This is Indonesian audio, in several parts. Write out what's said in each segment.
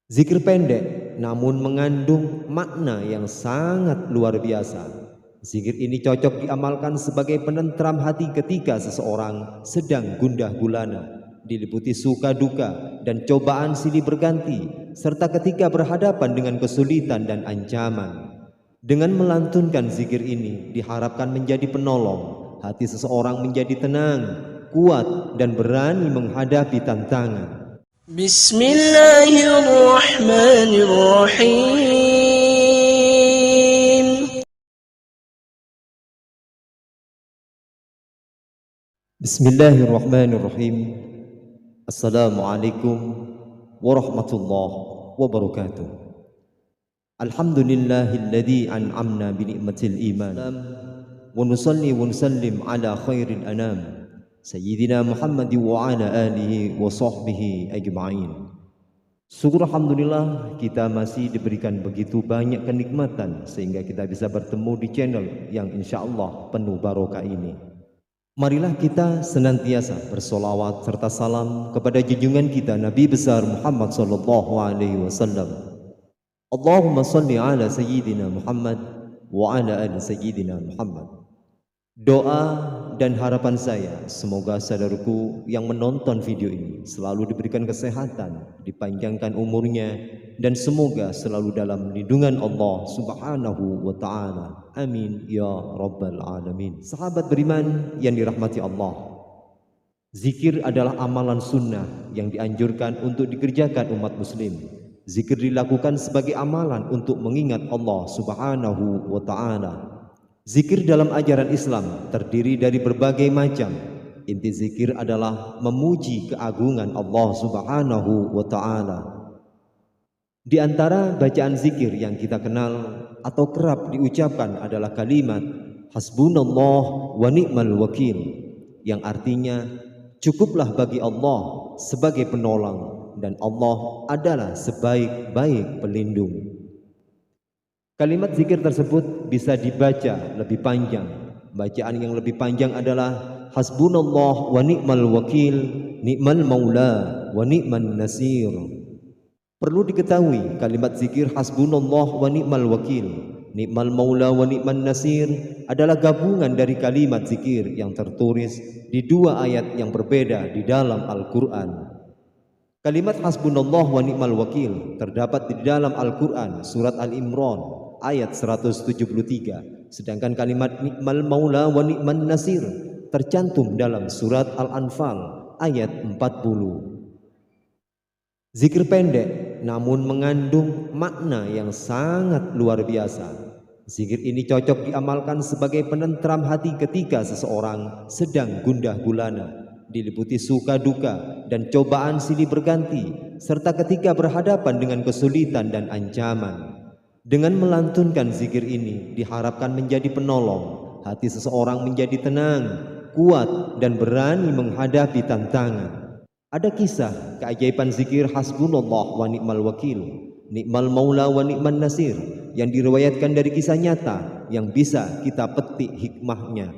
Zikir pendek namun mengandung makna yang sangat luar biasa. Zikir ini cocok diamalkan sebagai penentram hati ketika seseorang sedang gundah gulana, diliputi suka duka dan cobaan silih berganti, serta ketika berhadapan dengan kesulitan dan ancaman. Dengan melantunkan zikir ini diharapkan menjadi penolong, hati seseorang menjadi tenang, kuat dan berani menghadapi tantangan. بسم الله الرحمن الرحيم. Bismillahirrahmanirrahim. Assalamualaikum warahmatullahi wabarakatuh. Alhamdulillahilladzi an'amna bi ni'matil iman. Wa nusalli wa nusallim ala khairil anam Sayyidina Muhammad wa ala alihi wa sahbihi ajma'in. Syukur alhamdulillah kita masih diberikan begitu banyak kenikmatan sehingga kita bisa bertemu di channel yang insyaallah penuh barokah ini. Marilah kita senantiasa bersolawat serta salam kepada junjungan kita Nabi besar Muhammad sallallahu alaihi wasallam. Allahumma salli ala sayyidina Muhammad wa ala ali sayyidina Muhammad. Doa dan harapan saya semoga saudaraku yang menonton video ini selalu diberikan kesehatan, dipanjangkan umurnya, dan semoga selalu dalam lindungan Allah subhanahu wa ta'ala. Amin ya rabbal alamin. Sahabat beriman yang dirahmati Allah, zikir adalah amalan sunnah yang dianjurkan untuk dikerjakan umat muslim. Zikir dilakukan sebagai amalan untuk mengingat Allah subhanahu wa ta'ala. Zikir dalam ajaran Islam terdiri dari berbagai macam. Inti zikir adalah memuji keagungan Allah subhanahu wa ta'ala. Di antara bacaan zikir yang kita kenal atau kerap diucapkan adalah kalimat Hasbunallah wa ni'mal wakil, yang artinya cukuplah bagi Allah sebagai penolong dan Allah adalah sebaik-baik pelindung. Kalimat zikir tersebut bisa dibaca lebih panjang. Bacaan yang lebih panjang adalah Hasbunallah wa ni'mal wakil, ni'mal maula wa ni'man nasir. Perlu diketahui kalimat zikir Hasbunallah wa ni'mal wakil, ni'mal maula wa ni'man nasir adalah gabungan dari kalimat zikir yang tertulis di dua ayat yang berbeda di dalam Al-Quran. Kalimat Hasbunallah wa ni'mal wakil terdapat di dalam Al-Quran surat Al-Imran ayat 173, sedangkan kalimat ni'mal maula wa ni'man nasir tercantum dalam surat Al-Anfal ayat 40. Zikir pendek namun mengandung makna yang sangat luar biasa. Zikir ini cocok diamalkan sebagai penentram hati ketika seseorang sedang gundah gulana, diliputi suka duka dan cobaan silih berganti, serta ketika berhadapan dengan kesulitan dan ancaman. Dengan melantunkan zikir ini diharapkan menjadi penolong, hati seseorang menjadi tenang, kuat dan berani menghadapi tantangan. Ada kisah keajaiban zikir Hasbunallah wa ni'mal wakil, ni'mal maula wa ni'man nasir yang diriwayatkan dari kisah nyata yang bisa kita petik hikmahnya.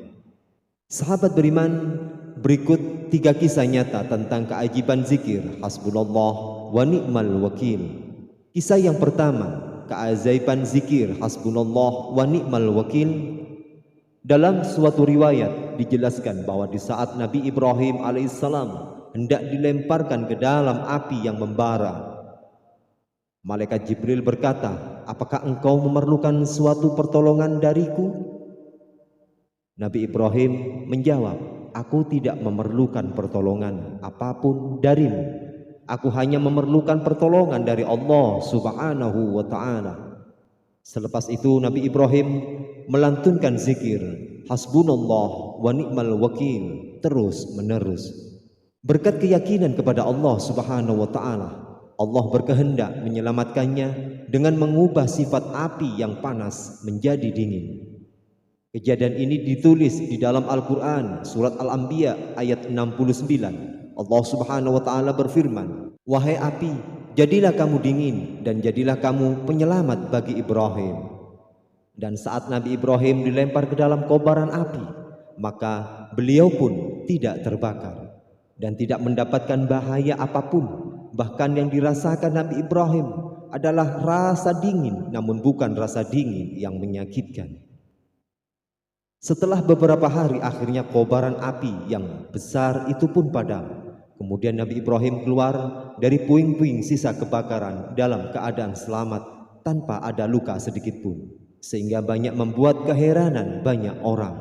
Sahabat beriman, berikut 3 kisah nyata tentang keajaiban zikir Hasbunallah wa ni'mal wakil. Kisah yang pertama, keajaiban zikir Hasbunallah wa ni'mal wakil. Dalam suatu riwayat dijelaskan bahwa di saat Nabi Ibrahim alaihissalam hendak dilemparkan ke dalam api yang membara, malaikat Jibril berkata, "Apakah engkau memerlukan suatu pertolongan dariku?" Nabi Ibrahim menjawab, "Aku tidak memerlukan pertolongan apapun darimu. Aku hanya memerlukan pertolongan dari Allah subhanahu wa ta'ala." Selepas itu Nabi Ibrahim melantunkan zikir Hasbunallah wa ni'mal wakil terus menerus. Berkat keyakinan kepada Allah subhanahu wa ta'ala, Allah berkehendak menyelamatkannya dengan mengubah sifat api yang panas menjadi dingin. Kejadian ini ditulis di dalam Al-Quran surat Al-Anbiya ayat 69. Allah subhanahu wa ta'ala berfirman, "Wahai api, jadilah kamu dingin dan jadilah kamu penyelamat bagi Ibrahim." Dan saat Nabi Ibrahim dilempar ke dalam kobaran api, maka beliau pun tidak terbakar dan tidak mendapatkan bahaya apapun. Bahkan yang dirasakan Nabi Ibrahim adalah rasa dingin, namun bukan rasa dingin yang menyakitkan. Setelah beberapa hari, akhirnya kobaran api yang besar itu pun padam. Kemudian Nabi Ibrahim keluar dari puing-puing sisa kebakaran dalam keadaan selamat tanpa ada luka sedikit pun, sehingga banyak membuat keheranan banyak orang.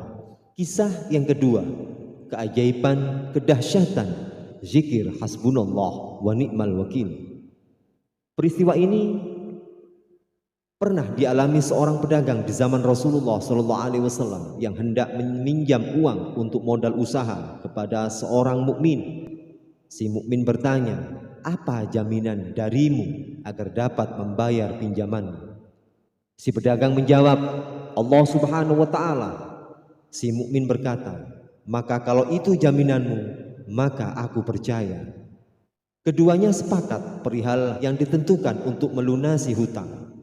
Kisah yang kedua, keajaiban, kedahsyatan zikir hasbunallah wa ni'mal wakil. Peristiwa ini pernah dialami seorang pedagang di zaman Rasulullah SAW yang hendak meminjam uang untuk modal usaha kepada seorang mukmin. Si mukmin bertanya, "Apa jaminan darimu agar dapat membayar pinjamanmu?" Si pedagang menjawab, "Allah Subhanahu wa Ta'ala." Si mukmin berkata, "Maka kalau itu jaminanmu, maka aku percaya." Keduanya sepakat perihal yang ditentukan untuk melunasi hutang.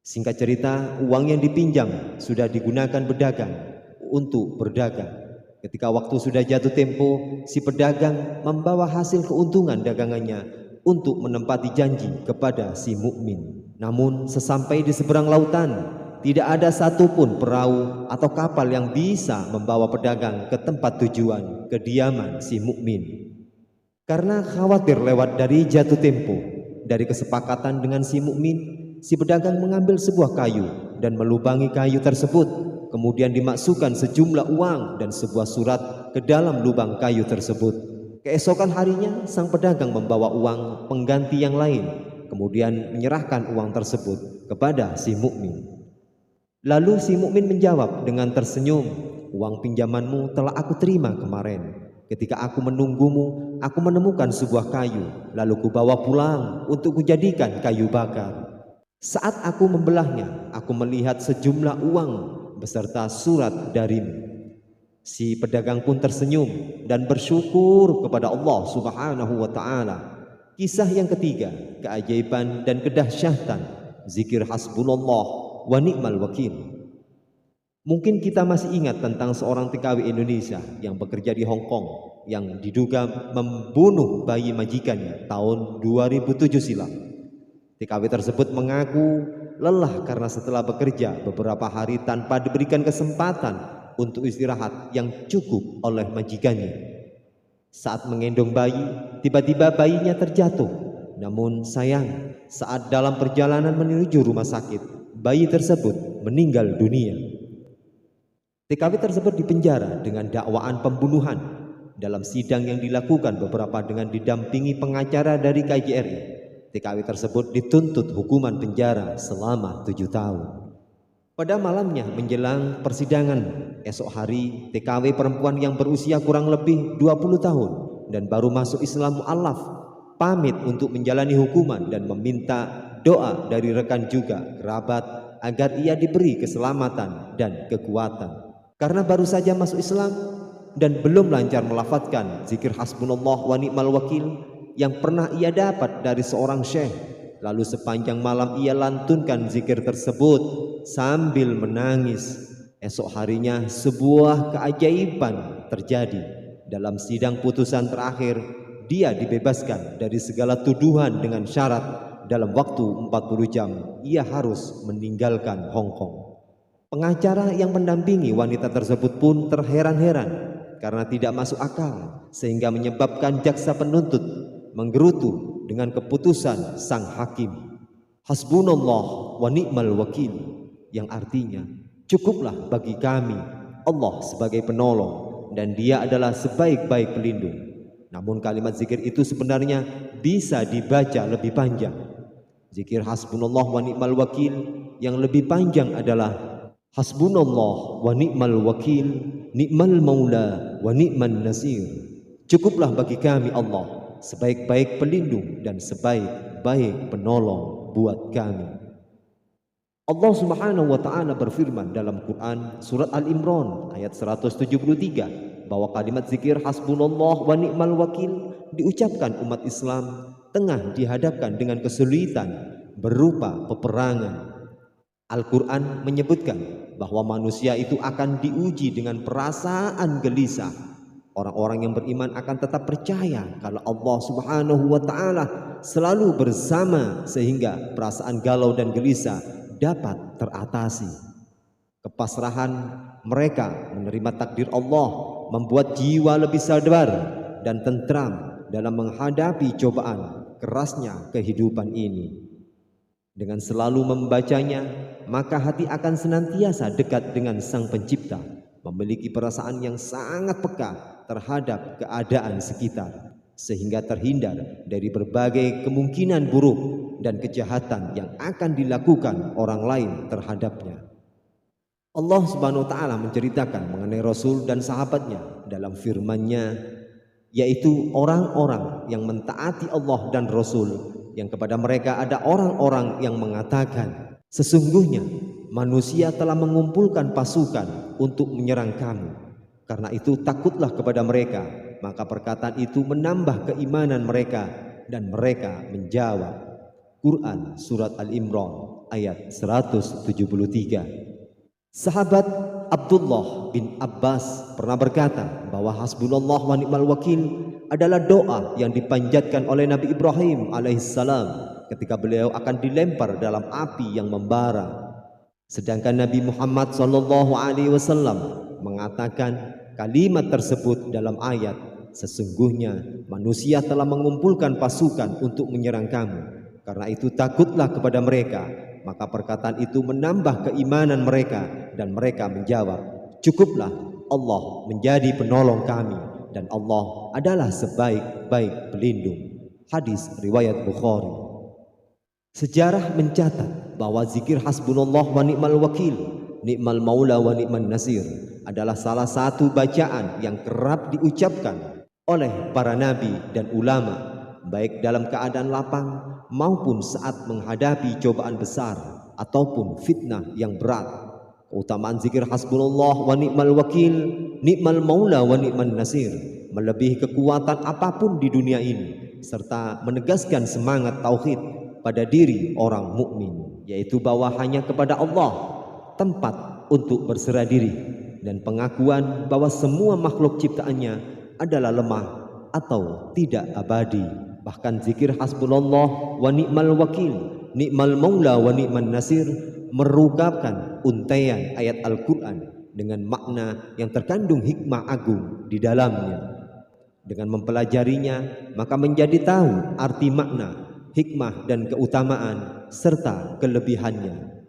Singkat cerita, uang yang dipinjam sudah digunakan pedagang untuk berdagang. Ketika waktu sudah jatuh tempo, si pedagang membawa hasil keuntungan dagangannya untuk menempati janji kepada si mukmin. Namun sesampai di seberang lautan, tidak ada satupun perahu atau kapal yang bisa membawa pedagang ke tempat tujuan kediaman si mukmin. Karena khawatir lewat dari jatuh tempo, dari kesepakatan dengan si mukmin, si pedagang mengambil sebuah kayu dan melubangi kayu tersebut. Kemudian dimasukkan sejumlah uang dan sebuah surat ke dalam lubang kayu tersebut. Keesokan harinya, sang pedagang membawa uang pengganti yang lain, kemudian menyerahkan uang tersebut kepada si mukmin. Lalu si mukmin menjawab dengan tersenyum, "Uang pinjamanmu telah aku terima kemarin. Ketika aku menunggumu, aku menemukan sebuah kayu, lalu kubawa pulang untuk kujadikan kayu bakar. Saat aku membelahnya, aku melihat sejumlah uang beserta surat darimu." Si pedagang pun tersenyum dan bersyukur kepada Allah Subhanahu wa Ta'ala. Kisah yang ketiga, keajaiban dan kedahsyatan zikir hasbunallah wa ni'mal wakil. Mungkin kita masih ingat tentang seorang TKW Indonesia yang bekerja di Hong Kong yang diduga membunuh bayi majikannya tahun 2007 silam. TKW tersebut mengaku lelah karena setelah bekerja beberapa hari tanpa diberikan kesempatan untuk istirahat yang cukup oleh majikannya. Saat menggendong bayi, tiba-tiba bayinya terjatuh. Namun sayang, saat dalam perjalanan menuju rumah sakit, bayi tersebut meninggal dunia. TKW tersebut dipenjara dengan dakwaan pembunuhan. Dalam sidang yang dilakukan beberapa dengan didampingi pengacara dari KJRI, TKW tersebut dituntut hukuman penjara selama 7 tahun. Pada malamnya menjelang persidangan, esok hari TKW perempuan yang berusia kurang lebih 20 tahun dan baru masuk Islam mu'alaf pamit untuk menjalani hukuman dan meminta doa dari rekan juga kerabat agar ia diberi keselamatan dan kekuatan. Karena baru saja masuk Islam dan belum lancar melafadzkan zikir hasbunallah wa ni'mal wakil yang pernah ia dapat dari seorang syekh. Lalu sepanjang malam ia lantunkan zikir tersebut sambil menangis. Esok harinya sebuah keajaiban terjadi. Dalam sidang putusan terakhir, dia dibebaskan dari segala tuduhan dengan syarat dalam waktu 40 jam ia harus meninggalkan Hong Kong. Pengacara yang mendampingi wanita tersebut pun terheran-heran karena tidak masuk akal, sehingga menyebabkan jaksa penuntut menggerutu dengan keputusan sang hakim. Hasbunallah wa ni'mal wakil, yang artinya cukuplah bagi kami Allah sebagai penolong dan Dia adalah sebaik-baik pelindung. Namun kalimat zikir itu sebenarnya bisa dibaca lebih panjang. Zikir hasbunallah wa ni'mal wakil yang lebih panjang adalah hasbunallah wa ni'mal wakil, ni'mal maula wa ni'man nasir. Cukuplah bagi kami Allah sebaik-baik pelindung dan sebaik-baik penolong buat kami. Allah Subhanahu wa Ta'ala berfirman dalam Quran surat Al-Imran ayat 173 bahwa kalimat zikir hasbunallah wa ni'mal wakil diucapkan umat Islam tengah dihadapkan dengan kesulitan berupa peperangan. Al-Quran menyebutkan bahwa manusia itu akan diuji dengan perasaan gelisah. Orang-orang yang beriman akan tetap percaya kalau Allah Subhanahu wa Ta'ala selalu bersama sehingga perasaan galau dan gelisah dapat teratasi. Kepasrahan mereka menerima takdir Allah membuat jiwa lebih sadar dan tentram dalam menghadapi cobaan kerasnya kehidupan ini. Dengan selalu membacanya, maka hati akan senantiasa dekat dengan Sang Pencipta, memiliki perasaan yang sangat peka terhadap keadaan sekitar, sehingga terhindar dari berbagai kemungkinan buruk dan kejahatan yang akan dilakukan orang lain terhadapnya. Allah Subhanahu wa Ta'ala menceritakan mengenai Rasul dan sahabatnya dalam firman-Nya, yaitu orang-orang yang mentaati Allah dan Rasul, yang kepada mereka ada orang-orang yang mengatakan, sesungguhnya manusia telah mengumpulkan pasukan untuk menyerang kamu. Karena itu takutlah kepada mereka. Maka perkataan itu menambah keimanan mereka dan mereka menjawab. Quran Surat Al-Imran ayat 173. Sahabat Abdullah bin Abbas pernah berkata bahwa hasbunallah wa ni'mal wakil adalah doa yang dipanjatkan oleh Nabi Ibrahim alaihissalam ketika beliau akan dilempar dalam api yang membara. Sedangkan Nabi Muhammad SAW mengatakan kalimat tersebut dalam ayat, sesungguhnya manusia telah mengumpulkan pasukan untuk menyerang kamu. Karena itu takutlah kepada mereka. Maka perkataan itu menambah keimanan mereka dan mereka menjawab, cukuplah Allah menjadi penolong kami dan Allah adalah sebaik-baik pelindung. Hadis riwayat Bukhari. Sejarah mencatat bahwa zikir hasbunallah wa ni'mal wakil, ni'mal maula wa ni'man nasir adalah salah satu bacaan yang kerap diucapkan oleh para nabi dan ulama, baik dalam keadaan lapang maupun saat menghadapi cobaan besar ataupun fitnah yang berat. Keutamaan zikir hasbunallah wa ni'mal wakil, ni'mal maula wa ni'man nasir melebihi kekuatan apapun di dunia ini, serta menegaskan semangat tauhid pada diri orang mukmin, yaitu bahwa hanya kepada Allah tempat untuk berserah diri, dan pengakuan bahwa semua makhluk ciptaannya adalah lemah atau tidak abadi. Bahkan zikir hasbunallah wa ni'mal wakil, ni'mal maula wa ni'man nasir merupakan untaian ayat Al-Quran dengan makna yang terkandung hikmah agung di dalamnya. Dengan mempelajarinya, maka menjadi tahu arti makna, hikmah dan keutamaan serta kelebihannya.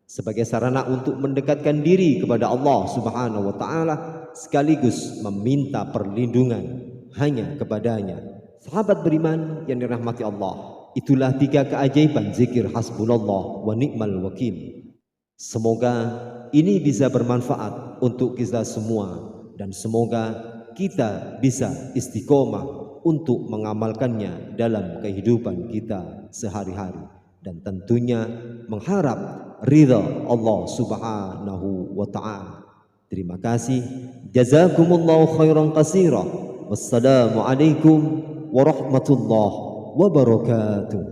Sebagai sarana untuk mendekatkan diri kepada Allah Subhanahu wa Ta'ala sekaligus meminta perlindungan hanya kepadanya. Sahabat beriman yang dirahmati Allah, itulah 3 keajaiban zikir hasbunallah wa ni'mal wakil. Semoga ini bisa bermanfaat untuk kita semua dan semoga kita bisa istiqomah untuk mengamalkannya dalam kehidupan kita sehari-hari dan tentunya mengharap ridha Allah Subhanahu wa Ta'ala. Terima kasih. Jazakumullahu khairan katsira. Wassalamualaikum warahmatullahi wabarakatuh.